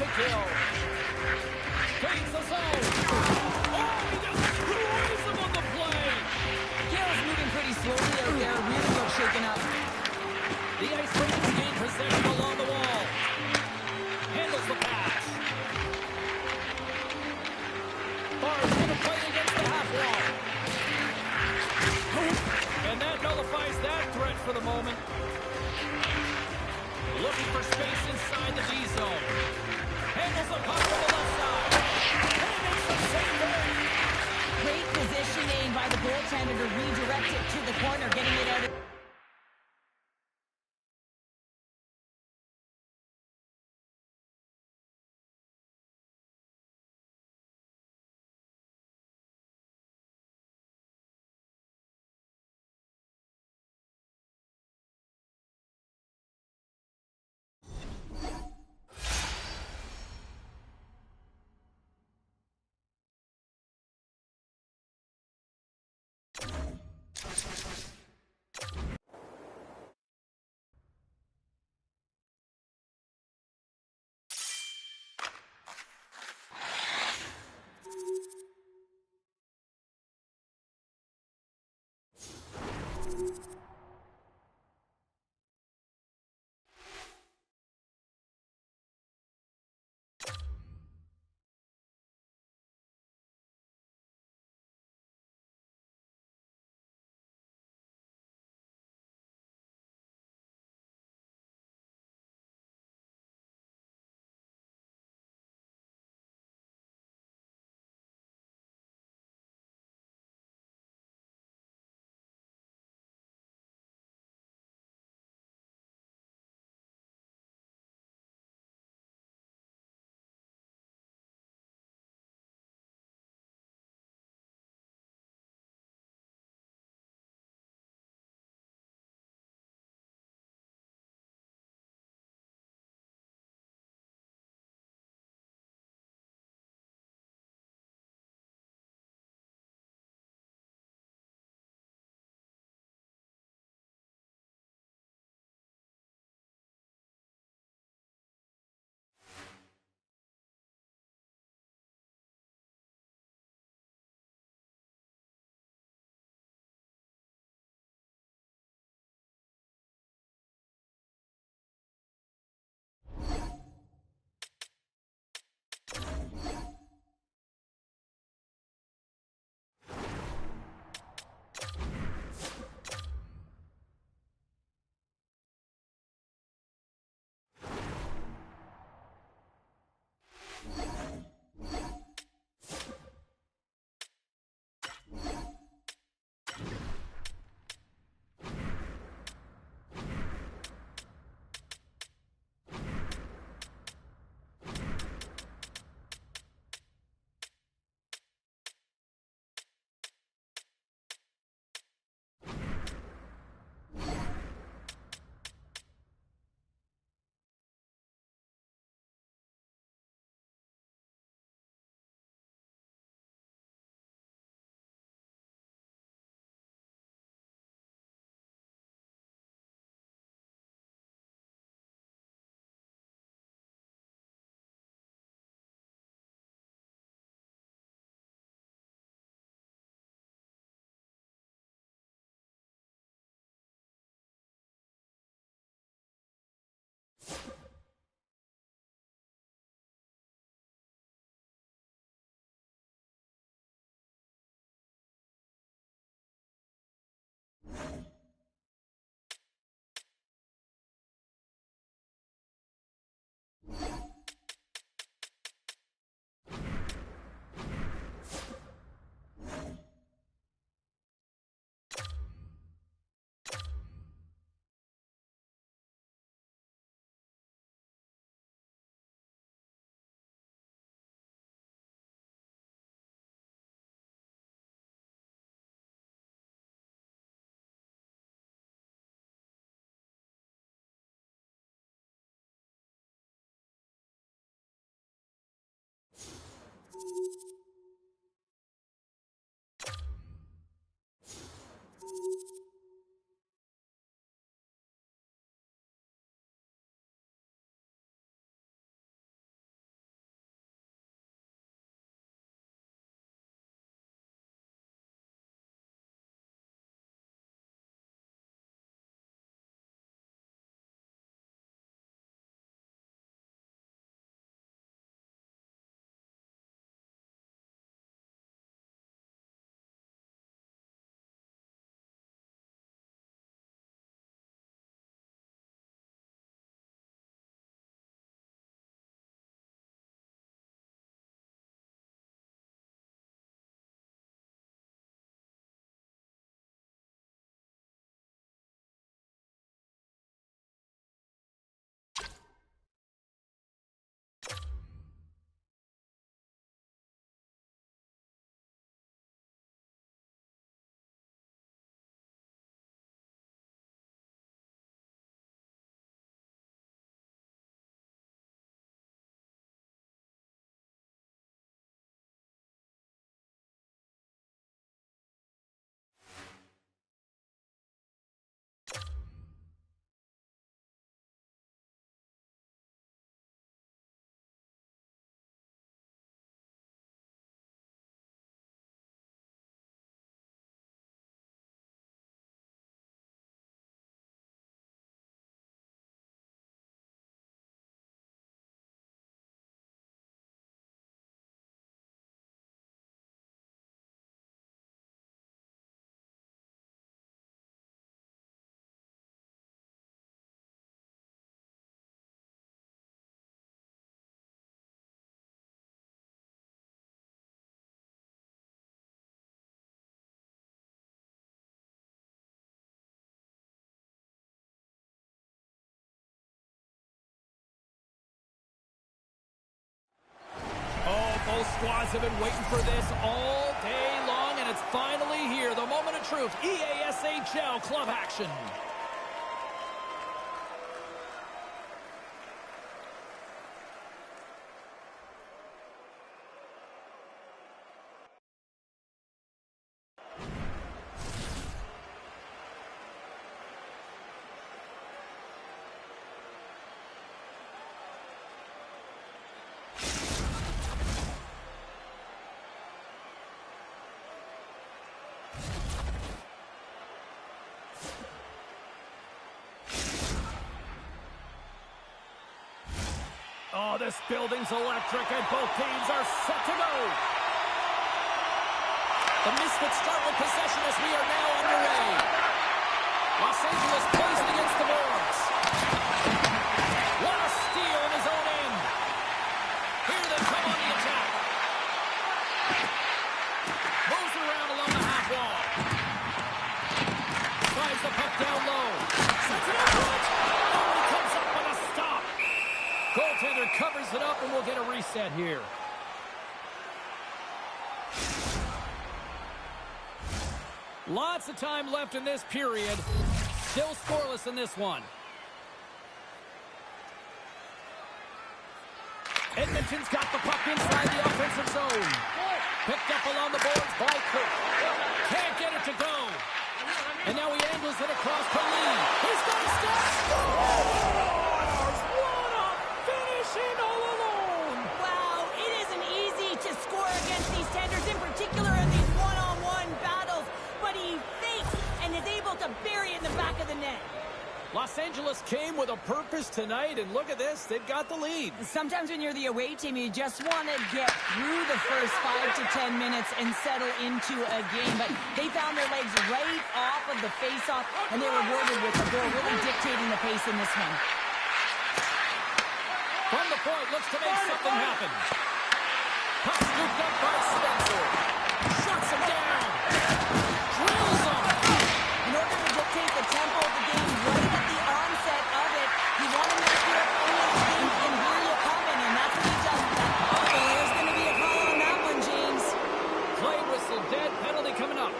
the kill. Fades the zone. Oh, he destroys him on the play. Gale's moving pretty slowly out there. Really got shaken up. The Icebergs gain possession along the wall. Handles the pass. Barr's going to play against the half wall. And that nullifies that threat for the moment. Looking for space inside the D zone. Handles the puck from the left side. And he makes the save there. Great positioning by the goaltender to redirect it to the corner, getting it out of... Both squads have been waiting for this all day long, and it's finally here. The moment of truth. EASHL club action. Oh, this building's electric, and both teams are set to go. The Misfits start with possession as we are now underway. Los Angeles plays it against the boards. What a steal in his own end. Here they come on the attack. Moves around along the half wall. Drives the puck down low. Sets it up. Oh, he comes up with a stop. Goaltender covers it up, and we'll get a reset here. Lots of time left in this period. Still scoreless in this one. Edmonton's got the puck inside the offensive zone. Picked up along the boards by Cook. Can't get it to go. And now he angles it across to Lee. He's got a stop. Scores! What a finishing all alone. Wow, it isn't easy to score against these tenders, in particular in these one-on-one battles. But he fakes and is able to bury it in the back of the net. Los Angeles came with a purpose tonight, and look at this. They've got the lead. Sometimes when you're the away team, you just want to get through the first 5 to 10 minutes and settle into a game. But they found their legs right off of the face-off, and they were rewarded with the goal, really dictating the pace in this one. From the point, looks to make something happen. Puck scooped up by Spencer. Shuts him down. Drills him. In order to dictate the tempo of the game right at the onset of it, you want to make your opponent think and hear you coming, and that's what he does with that. Oh, there's going to be a call on that one, James. Play whistle, dead, penalty coming up.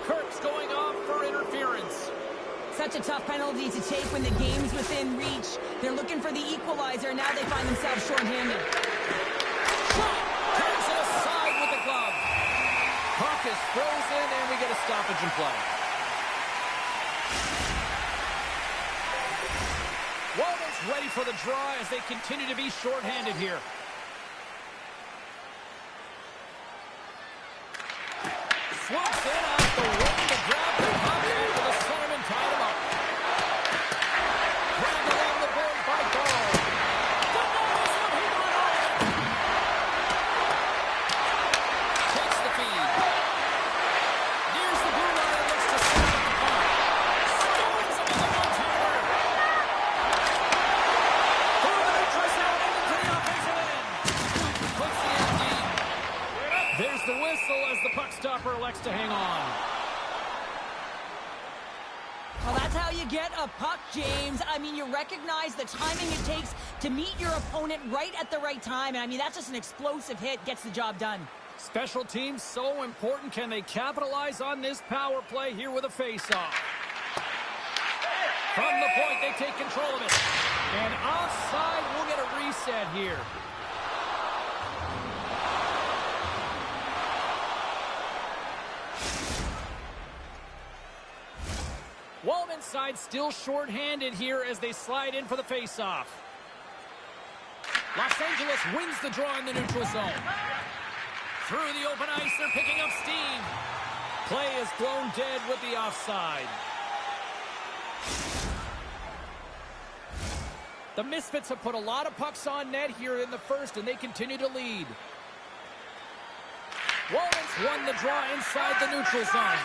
Kirk's going off for interference. Such a tough penalty to take when the game's within reach. They're looking for the equalizer, now they find themselves shorthanded. Shot! Turns it aside with the glove. Puck is frozen, and we get a stoppage in play. Walden's ready for the draw as they continue to be shorthanded here. Swoops in off the wing to grab the puck after the centerman tied him up. Grabbed along the board by Gall. Takes the feed. Nears the blue line and looks to set up the puck. Scores another one-timer. Through the neutral zone into the offensive end. Puts the end deep. There's the whistle as the puck stopper elects to hang on. Well, that's how you get a puck, James. I mean, you recognize the timing it takes to meet your opponent right at the right time. And I mean, that's just an explosive hit, gets the job done. Special teams so important. Can they capitalize on this power play here with a face-off? From the point, they take control of it. And offside, we'll get a reset here. Walden's side still shorthanded here as they slide in for the face-off. Los Angeles wins the draw in the neutral zone. Through the open ice, they're picking up steam. Play is blown dead with the offside. The Misfits have put a lot of pucks on net here in the first, and they continue to lead. Walden's won the draw inside the neutral zone.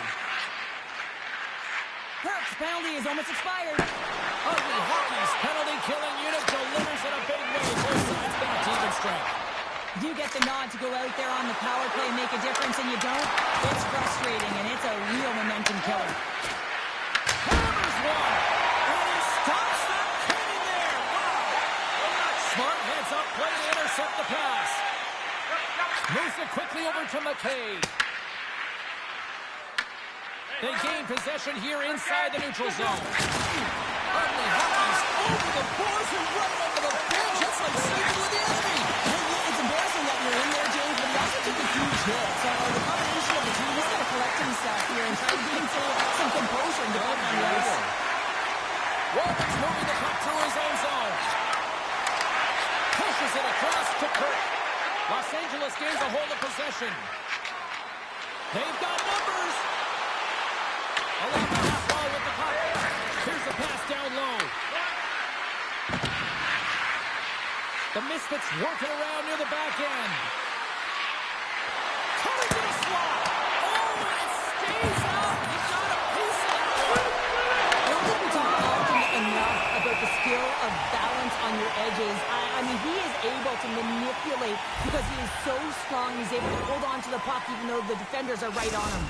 Kirk's penalty is almost expired. Ugly Hockey's penalty-killing unit delivers in a big way. Both sides back to even strength. You get the nod to go out there on the power play and make a difference, and you don't. It's frustrating, and it's a real momentum killer. Hammers one, and he stops that cannon there. Wow. Smart heads up play to intercept. intercept the pass. Moves it quickly over to McKay. They gain possession here inside the neutral zone. Ugly hockey's over the boards and right over the bench. That's like sleeping with the enemy. It's embarrassing that you're in there, James, but he also took a huge hit. So the combination of the two, he's got to collect himself here and try to gain some composure and defend on the ice. Walton's moving the puck through his own zone. Pushes it across to Kirk. Los Angeles gains a hold of possession. They've got numbers. Along the half wall with the puck. Here's the pass down low. The Misfits working around near the back end. Coming to the slot. Oh, and it stays out. You got a piece of that one. I don't think we talk often enough about the skill of balance on your edges. I mean, he is able to manipulate because he is so strong. He's able to hold on to the puck even though the defenders are right on him.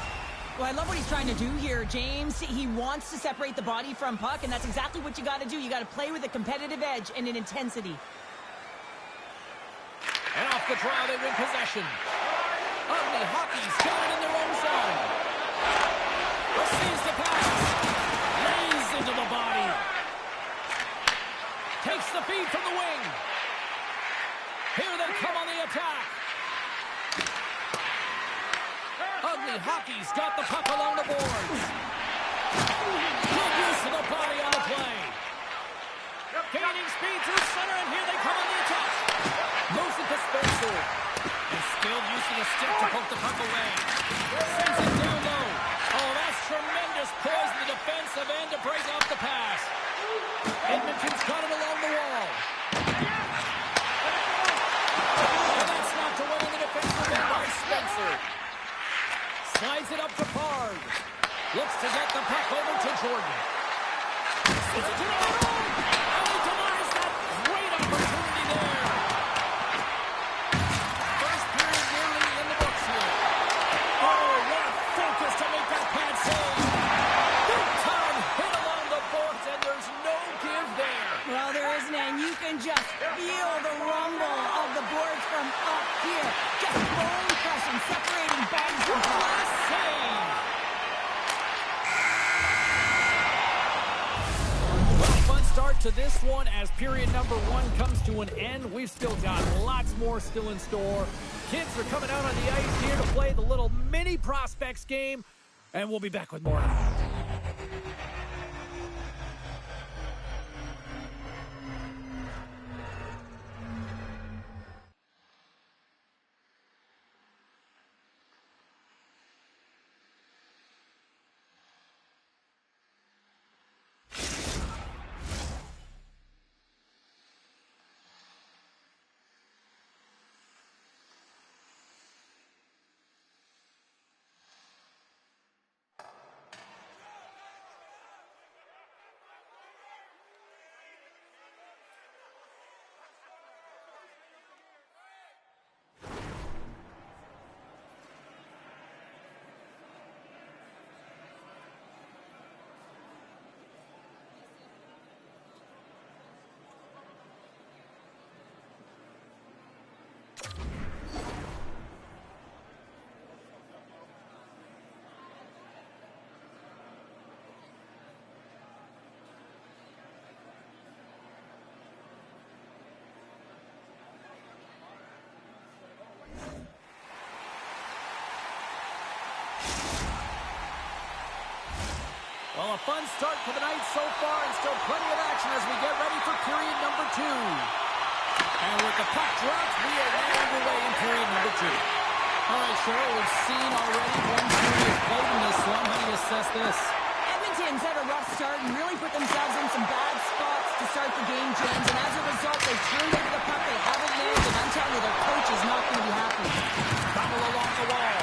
Well, I love what he's trying to do here, James. He wants to separate the body from puck, and that's exactly what you got to do. You got to play with a competitive edge and an intensity. And off the draw, they win possession. Ugly hockey's got it in their own zone. Receives the pass. Lays into the body. Takes the feed from the wing. Here they come on the attack. Ugly hockey's got the puck along the boards. Good use of the body on the play. Gaining speed through center, and here they come on the attack. Moves it to Spencer. And still using a stick to poke the puck away. Sends it down low. Oh, that's tremendous poise in the defensive end to break off the pass. Edmonton's got it along the wall. And that's knocked away in the defensive end by Spencer. Slides it up to Bard. Looks to get the puck over to Jordan. It's a turnover. And he denies that great opportunity there. First period nearly in the books here. Oh, what a focus to make that pad save. Big time hit along the boards, and there's no give there. Well, there isn't, and you can just feel the rumble of the boards from up here. Just bone crushing, separating bodies from puck. Save. Well, fun start to this one as period number 1 comes to an end. We've still got lots more still in store. Kids are coming out on the ice here to play the little mini prospects game, and we'll be back with more. Well, a fun start to the night so far, and still plenty of action as we get ready for period number 2. And with the puck dropped, we are now underway in period number 2. All right, Cheryl, we've seen already one period played in this one. How do you assess this? Edmonton's had a rough start and really put themselves in some bad spots to start the game, James. And as a result, they've turned over the puck. They haven't moved, and I'm telling you, their coach is not going to be happy. Battle along the wall.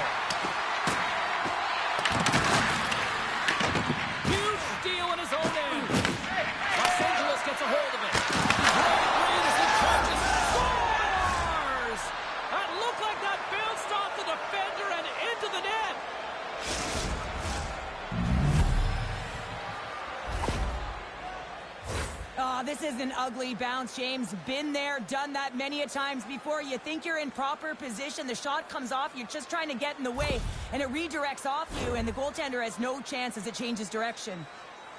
Huge steal in his own end. Los Angeles gets a hold of it. Breathes and charges. Scores! That looked like that bounced off the defender and into the net. This isn't an ugly bounce, James. Been there, done that many a times before. You think you're in proper position, the shot comes off, you're just trying to get in the way, and it redirects off you, and the goaltender has no chance as it changes direction.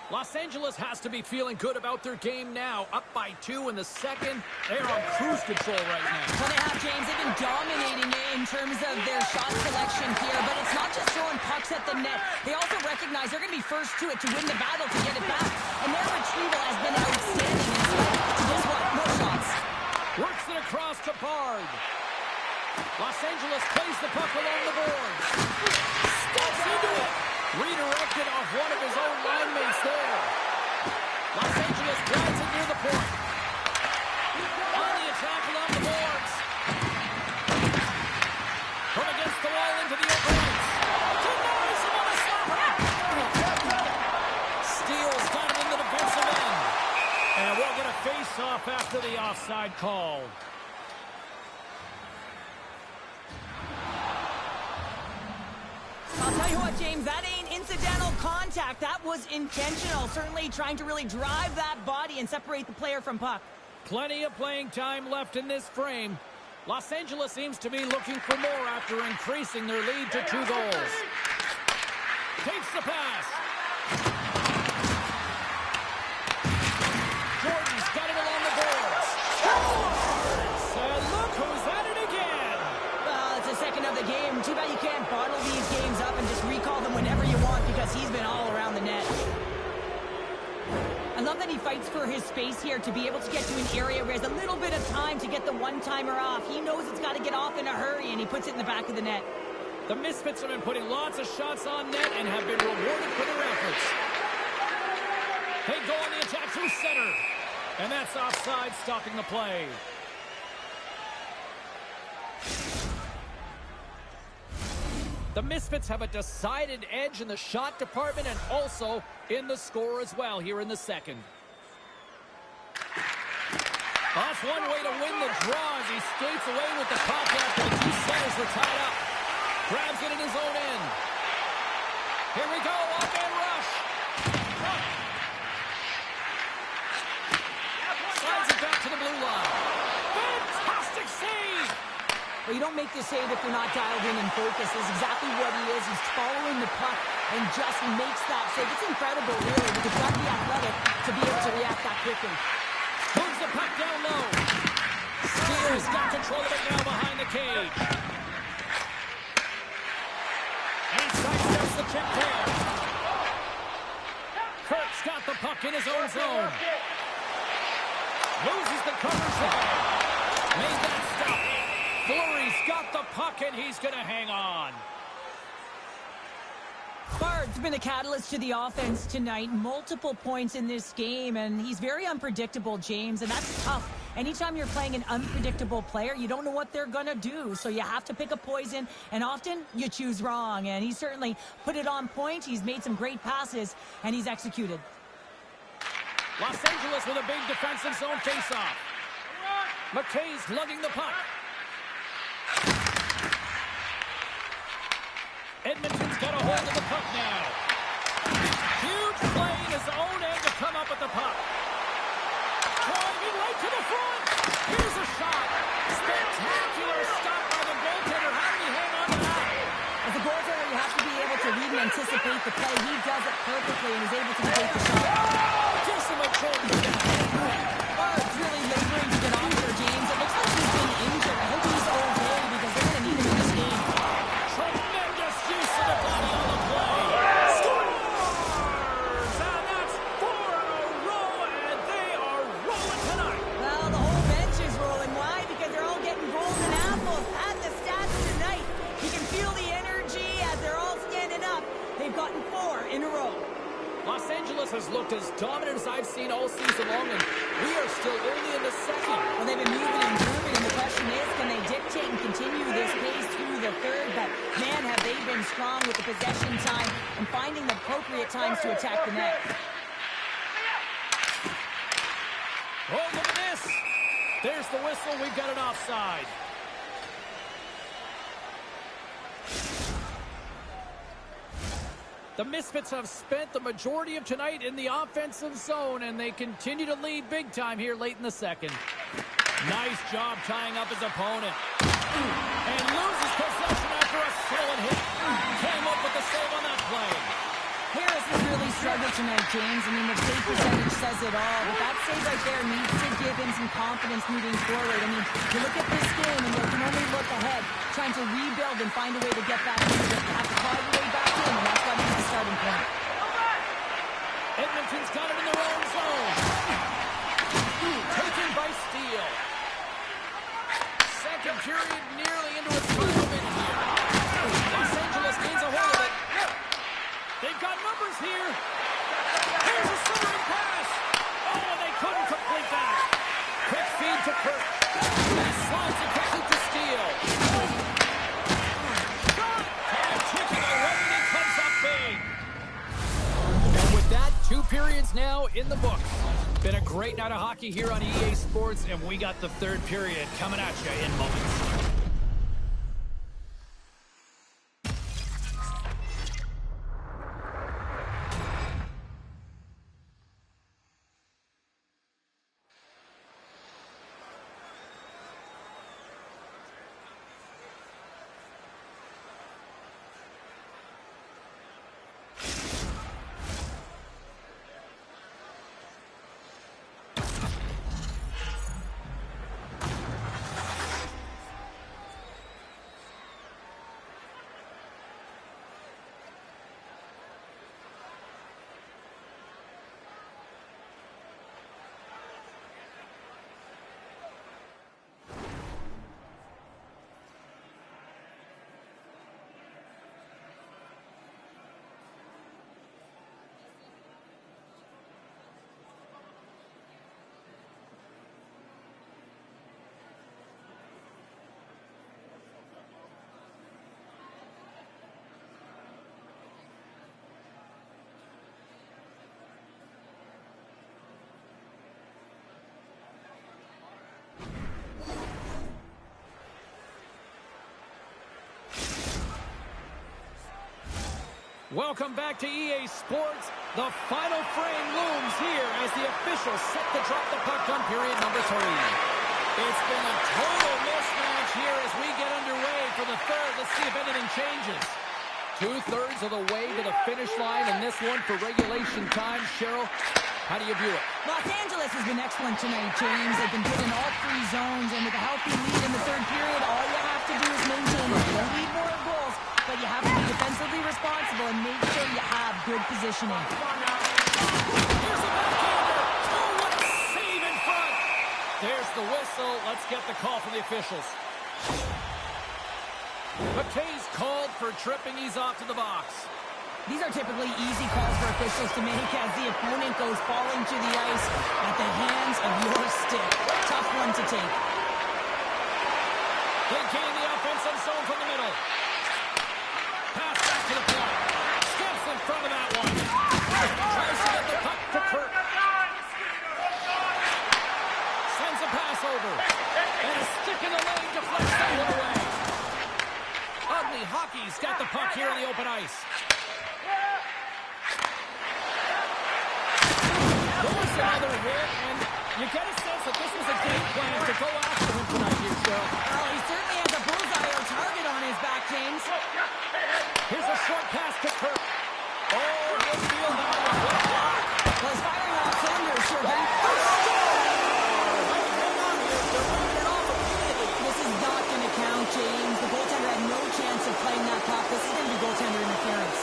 Los Angeles has to be feeling good about their game now. Up by 2 in the second. They're on cruise control right now. Well, they have, James. They've been dominating in terms of their shot selection here, but it's not just throwing pucks at the net. They also recognize they're going to be first to it to win the battle, to get it back. And their retrieval has been outstanding. And guess what? More shots. Works it across to Bard. Los Angeles plays the puck along the boards. Steps into it. Redirected off one of his own line mates there. Los Angeles drives it near the point. On the attack along the boards. From against the wall into the open ice. Denies him on a stopper. Steele's got him in the defensive end. And we'll get a face-off after the offside call. I'll tell you what, James, that ain't incidental contact. That was intentional, certainly trying to really drive that body and separate the player from puck. Plenty of playing time left in this frame. Los Angeles seems to be looking for more after increasing their lead to 2 goals. Takes the pass. Jordan's got it along the boards. And look who's at it again. Well, it's the second of the game. Too bad you can't bottle these games up and just recall them whenever you want, because he's been all around the net. I love that he fights for his space here to be able to get to an area where he has a little bit of time to get the one-timer off. He knows it's got to get off in a hurry, and he puts it in the back of the net. The Misfits have been putting lots of shots on net and have been rewarded for their efforts. They go on the attack through center. And that's offside, stopping the play. The Misfits have a decided edge in the shot department and also in the score as well here in the second. That's one way to win the draw as he skates away with the puck after the 2 centers were tied up. Grabs it in his own end. Here we go, off-man rush. Slides it back to the blue line. Fantastic save! Well, you don't make the save if you're not dialed in and focused. That's exactly what he is. He's following the puck and just makes that save. It's incredible, really, because you've got to be athletic to be able to react that quickly. Moves the puck down low. Steele's got control of it now behind the cage. And he sidesteps the check there. Kurt's got the puck in his own zone. Loses the coverage there. Made that stop. Fleury's got the puck, and he's going to hang on. Bard's been a catalyst to the offense tonight. Multiple points in this game, and he's very unpredictable, James, and that's tough. Anytime you're playing an unpredictable player, you don't know what they're going to do, so you have to pick a poison, and often you choose wrong, and he certainly put it on point. He's made some great passes, and he's executed. Los Angeles with a big defensive zone faceoff. McKay's lugging the puck. Edmonton's got a hold of the puck now. Huge play in his own end to come up with the puck. Driving right to the front. Here's a shot. Spectacular stop by the goaltender. How did he hang on to that? As a goaltender, you have to be able to read and anticipate the play. He does it perfectly and is able to take the shot. Just a Jordan. Bard's really laboring to get off there, James. It looks like he's been injured. I hope he's okay because they're going to need him in this game. Tremendous use of the body on the play. Scores! And that's 4 in a row, and they are rolling tonight. Well, the whole bench is rolling. Why? Because they're all getting golden apples. At the stats tonight, you can feel the energy as they're all standing up. They've gotten 4 in a row. Los Angeles has looked as dominant as I've seen all season long, and we are still only in the second. Well, they've been moving and grooving, and the question is, can they dictate and continue this pace through the third? But, man, have they been strong with the possession time and finding the appropriate times to attack the net. Oh, look at this. There's the whistle. We've got an offside. The Misfits have spent the majority of tonight in the offensive zone, and they continue to lead big time here late in the second. Nice job tying up his opponent. And loses possession after a solid hit. Came up with the save on that play. Harris has really struggled tonight, James. I mean, the save percentage says it all, but that save right there needs to give him some confidence moving forward. I mean, you look at this game, and you can only look ahead, trying to rebuild and find a way to get back in. You have to claw your way back in, and that's got to be the starting point. Edmonton's got it in their own zone. Taken by Steele. Second period nearly into its final minute here. Los Angeles needs a hold of it. They've got numbers here. Here's a centering pass. Oh, they couldn't complete that. Quick feed to Kirk. He slides it quickly to Steele. Time ticking away, and he comes up big. And with that, 2 periods now in the books. Been a great night of hockey here on EA Sports, and we got the third period coming at you in moments. Welcome back to EA Sports. The final frame looms here as the officials set to drop the puck on period number 3. It's been a total mismatch here as we get underway for the third. Let's see if anything changes. 2/3 of the way to the finish line, and this one for regulation time. Cheryl, how do you view it? Los Angeles has been excellent tonight, James. They've been good in all 3 zones, and with a healthy lead in the third period, all you have to do is maintain it. You don't need more goals, but you have to be defensively responsible and make sure you have good positioning. Here's a backhander. Oh, what a save in front. There's the whistle. Let's get the call from the officials. McKay's called for tripping. He's off to the box. These are typically easy calls for officials to make as the opponent goes falling to the ice at the hands of your stick. Tough one to take. They gain the offensive zone from the middle. Pass back to the point. Skips in front of that one. Tries to get the puck to Kirk. Sends a pass over. And a stick in the lane deflects that one away. Ugly Hockey's got the puck here on the open ice. There's another hit, and you get a sense that this was a game plan to go after him tonight here, Cheryl. Oh, he certainly has a bullseye or target on his back, James. Here's a short pass to Kirk. Oh, good field now. Well, he's firing off cylinders, sure, Ben. This is not going to count, James. The goaltender had no chance of playing that puck. This is going to be goaltender interference.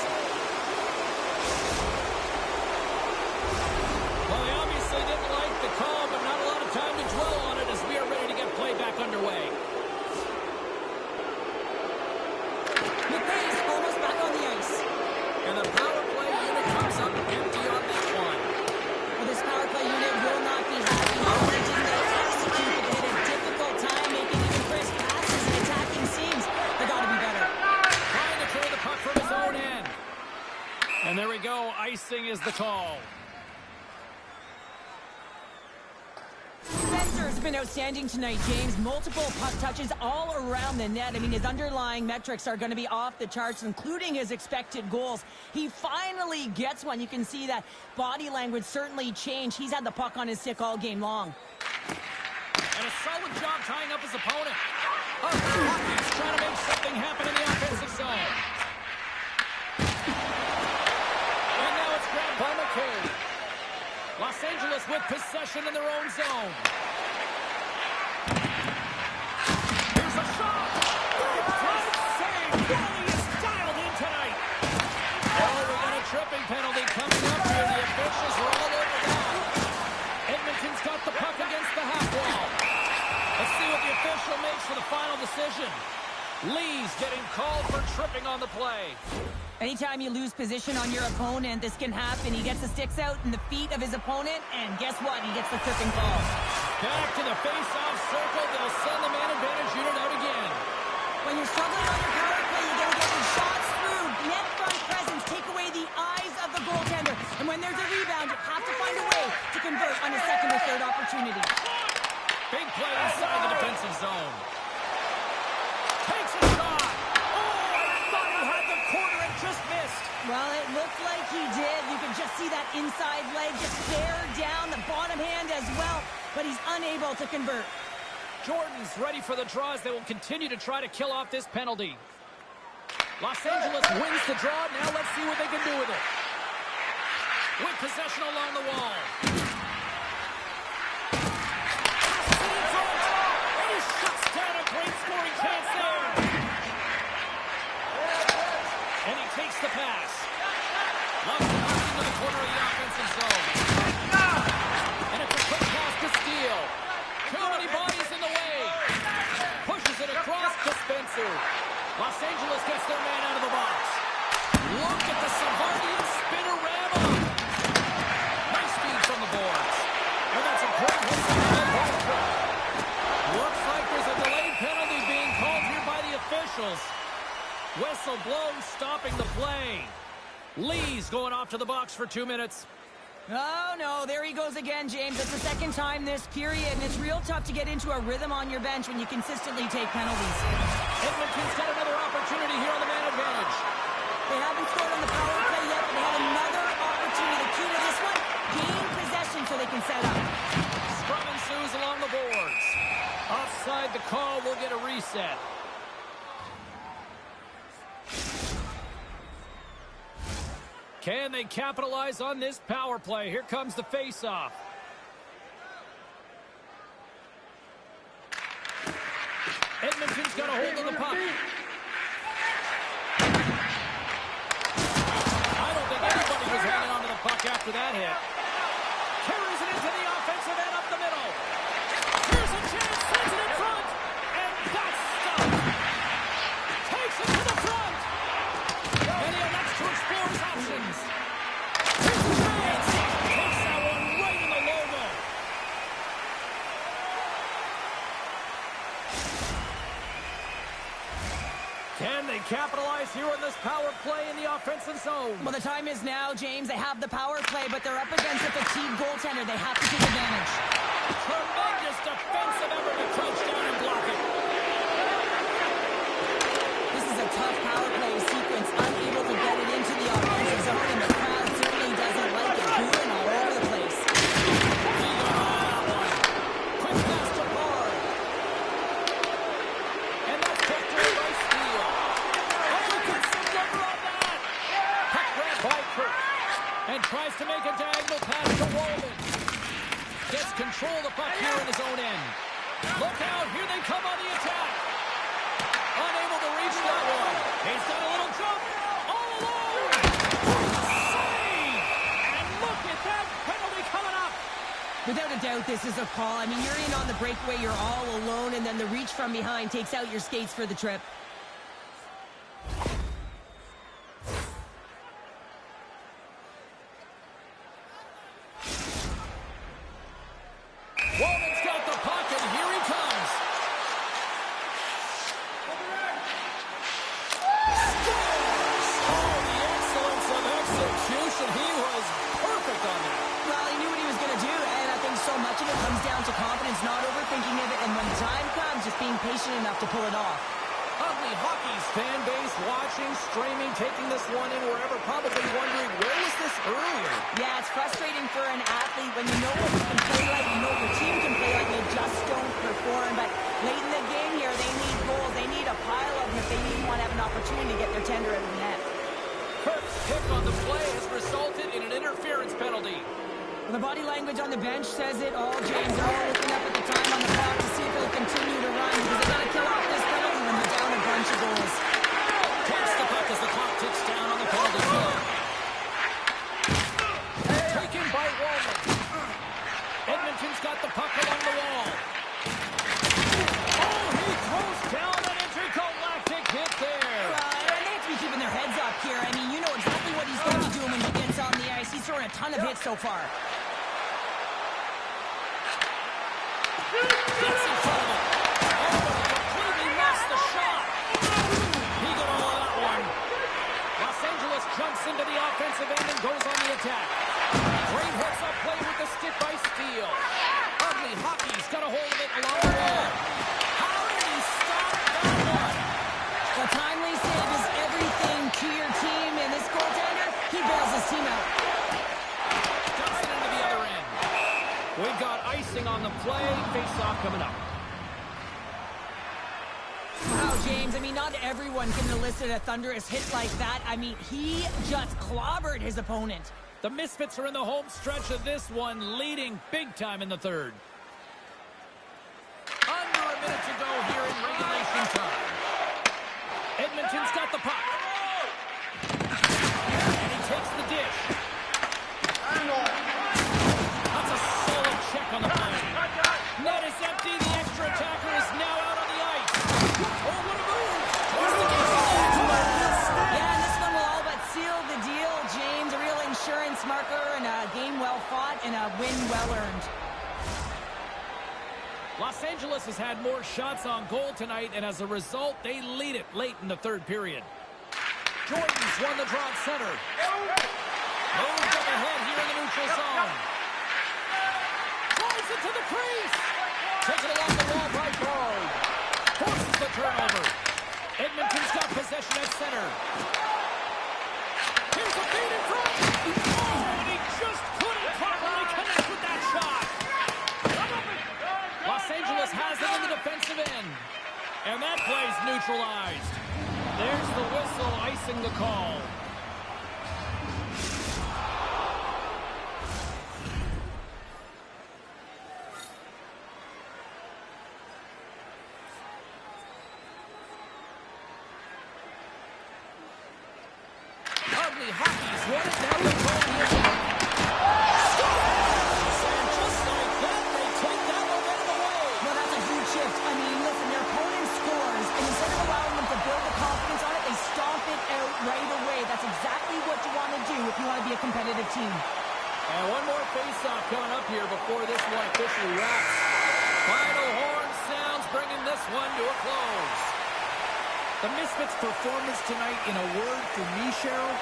Well, they obviously didn't like the call, but not a lot of time to dwell on it as we are ready to get play back underway. McKay's almost back on the ice. And the power play unit comes up empty on that one. Well, this power play unit will not be happy. Managing to execute it at a difficult time, making even crisp passes and attacking seams. They got to be better. Trying to clear the puck from his own end. And there we go. Icing is the call. Set Mercer has been outstanding tonight, James. Multiple puck touches all around the net. I mean, his underlying metrics are going to be off the charts, including his expected goals. He finally gets one. You can see that body language certainly changed. He's had the puck on his stick all game long. And a solid job tying up his opponent. He's trying to make something happen in the offensive zone. And now it's grabbed by McCabe. Los Angeles with possession in their own zone. Here's a shot. Tight save. Goalie is dialed in tonight. Oh, we got a tripping penalty coming up here. The officials are all over that. Edmonton's got the puck against the half wall. Let's see what the official makes for the final decision. Lee's getting called for tripping on the play. Anytime you lose position on your opponent, this can happen. He gets the sticks out in the feet of his opponent, and guess what? He gets the tripping call. Back to the face-off circle. They'll send the man advantage unit out again. When you're struggling on your power play, you got to get your shots through. Net front presence, take away the eyes of the goaltender. And when there's a rebound, you have to find a way to convert on a second or third opportunity. Big play inside the defensive zone. Takes a shot. Oh, I thought he had the corner and just missed. Well, it looked like he did. You can just see that inside leg just bear down, the bottom hand as well, but he's unable to convert. Jordan's ready for the draws. They will continue to try to kill off this penalty. Los Angeles wins the draw. Now let's see what they can do with it. With possession along the wall. And he shuts down a great scoring chance there. And he takes the pass. Loves the pass into the corner of the offensive zone. And it's a quick pass to Steele. Too many bodies in the way. Pushes it across to Spencer. Los Angeles gets their man out of the box. Look at the Savardian spinorama. Nice speed from the boards. And that's a great hit from the ball. Looks like there's a delayed penalty being called here by the officials. Whistle blown, stopping the play. Lee's going off to the box for 2 minutes. Oh, no, there he goes again, James. It's the second time this period, and it's real tough to get into a rhythm on your bench when you consistently take penalties. Edmonton's got another opportunity here on the man advantage. They haven't scored on the power play yet, but they have another opportunity. The key to this one, gain possession so they can set up. Scrum ensues along the boards. Offside the call, we'll get a reset. Can they capitalize on this power play? Here comes the face-off. Edmonton's got a hold of the puck. I don't think anybody was hanging on to the puck after that hit. Carries it into the offensive end up the middle. Here's a chance, sends it in front, and that's stopped. Takes it to the front. And he elects to explore his options. Here's a chance. Takes that one right in the logo. Can they capitalize here on this power play in the offensive zone? Well, the time is now, James. They have the power play, but they're up against a fatigued goaltender. They have to take advantage. Tremendous defensive effort to crouch down and block it. This is a tough power play sequence, unable to get it into the offensive zone, and the crowd certainly doesn't like it. Booing all over the place. He got that one. Quick pass to Barr. And that's kept away by Steele. Oh, he gets the number on that. Puck grabbed by Kirk. And tries to make a diagonal pass to Walden. Gets control of the puck here in his own end. Look out, here they come on the attack. Unable to reach that one. He's got a little jump. All alone. Save! And look at that penalty coming up. Without a doubt, this is a call. I mean, you're in on the breakaway, you're all alone, and then the reach from behind takes out your skates for the trip. Walden's got the puck, and here he comes. Oh, the excellence of execution. He was perfect on that. Well, he knew what he was going to do, and I think so much of it comes down to confidence, not being patient enough to pull it off. Ugly Hockey's fan base watching, streaming, taking this one in wherever, probably wondering, where was this earlier? Yeah, it's frustrating for an athlete when you know what you can play like, you know what your team can play like, you just don't perform. But late in the game here, they need goals. They need a pile of them if they even want to have an opportunity to get their tender out of the net. Kirk's pick on the play has resulted in an interference penalty. The body language on the bench says it all, James. They're all looking up at the time on the clock to see if they'll continue to run because they got to kill off this penalty when they're down a bunch of goals. Takes the puck as the clock ticks down on the penalty kill. Taken by Walden. Edmonton's got the puck along the wall. Oh, he throws down an intergalactic hit there. They have to be keeping their heads up here. I mean, you know exactly what he's going to be doing when he gets on the ice. He's throwing a ton of hits so far. Gets in front of him. Oh, completely missed the shot. He got all of that one. Los Angeles jumps into the offensive end and goes on the attack. Great hits up play with the stick by Steele. Ugly Hockey's got a hold of it along the wall. How did he stop that one? A timely save is everything to your team, and this goaltender, he bails his team out. Dumps it into the other end. We've got icing on the play. Face-off coming up. Wow, James, I mean, not everyone can elicit a thunderous hit like that. I mean, he just clobbered his opponent. The Misfits are in the home stretch of this one, leading big time in the third. Under a minute to go here in regulation time. Edmonton's got the puck. And he takes the dish. That's a solid check on the play. Net is empty. The extra attacker is now out on the ice. Oh, what a move! Towards the game. Yeah, and this one will all but seal the deal, James. A real insurance marker and a game well fought and a win well earned. Los Angeles has had more shots on goal tonight, and as a result, they lead it late in the third period. Jordan's won the draw at center. Moved up ahead here in the neutral zone. Drives it to the crease. Taken along the wall by Bard. Forces the turnover. Edmonton's got possession at center. Here's a feed in front. Oh, and he just couldn't properly connect with that shot. Los Angeles has it in the defensive end. And that play's neutralized. There's the whistle icing the call. Ugly Hockey's won it. Now they're going here. And just like that, they take that momentum away. Well, that's a huge shift. I mean, listen, their opponent scores, and instead of allowing them to build the confidence on it, they stomp it out right away. That's exactly what you want to do if you want to be a competitive team. And one more face-off coming up here before this one officially wraps. Final horn sounds, bringing this one to a close. The Misfits' performance tonight, in a word for me, Cheryl,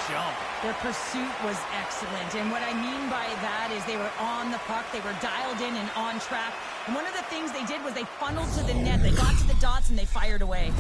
jump. Their pursuit was excellent, and what I mean by that is they were on the puck, they were dialed in and on track, and one of the things they did was they funneled to the net, they got to the dots, and they fired away.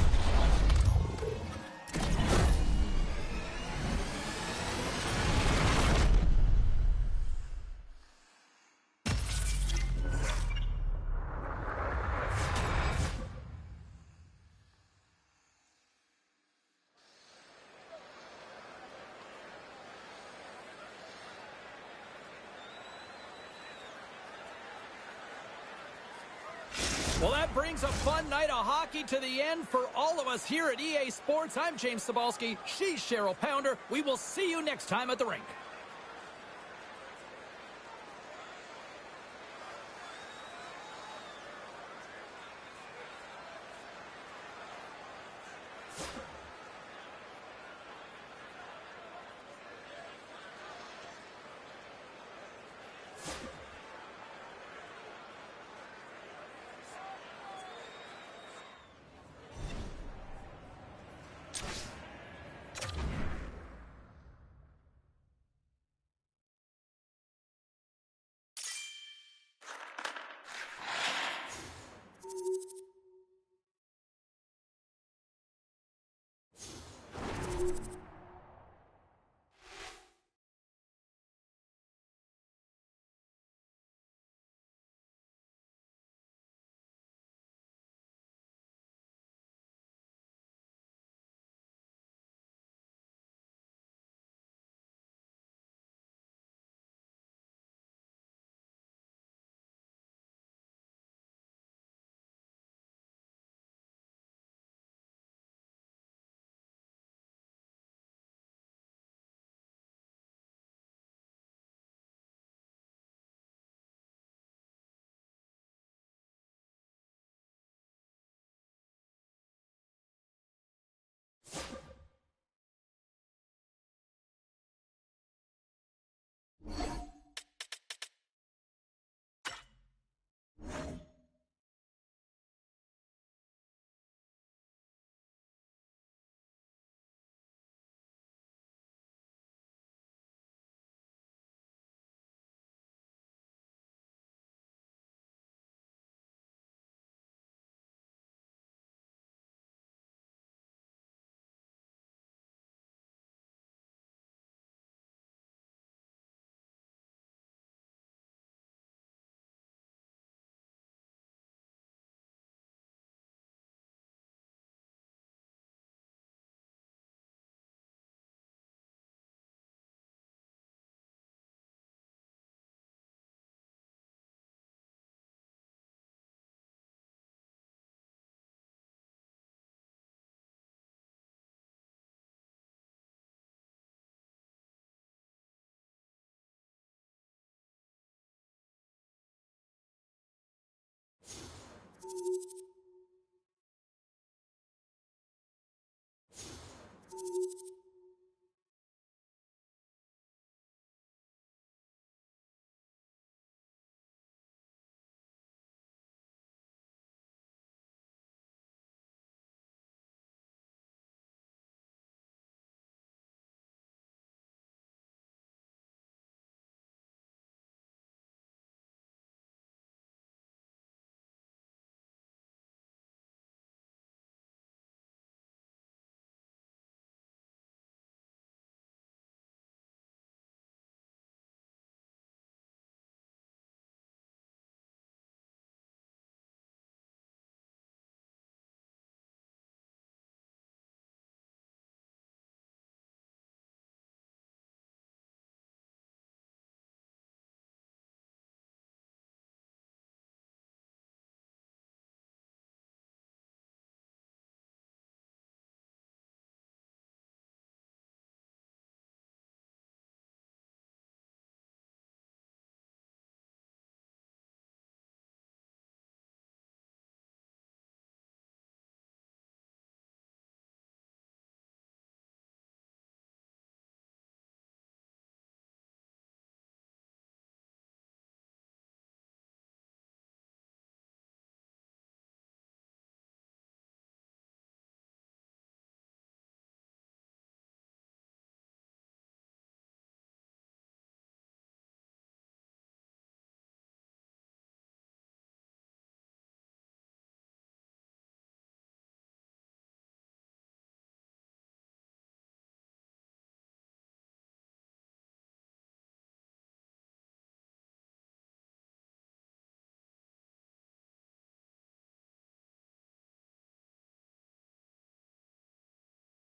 Well, that brings a fun night of hockey to the end for all of us here at EA Sports. I'm James Cybulski. She's Cheryl Pounder. We will see you next time at the rink.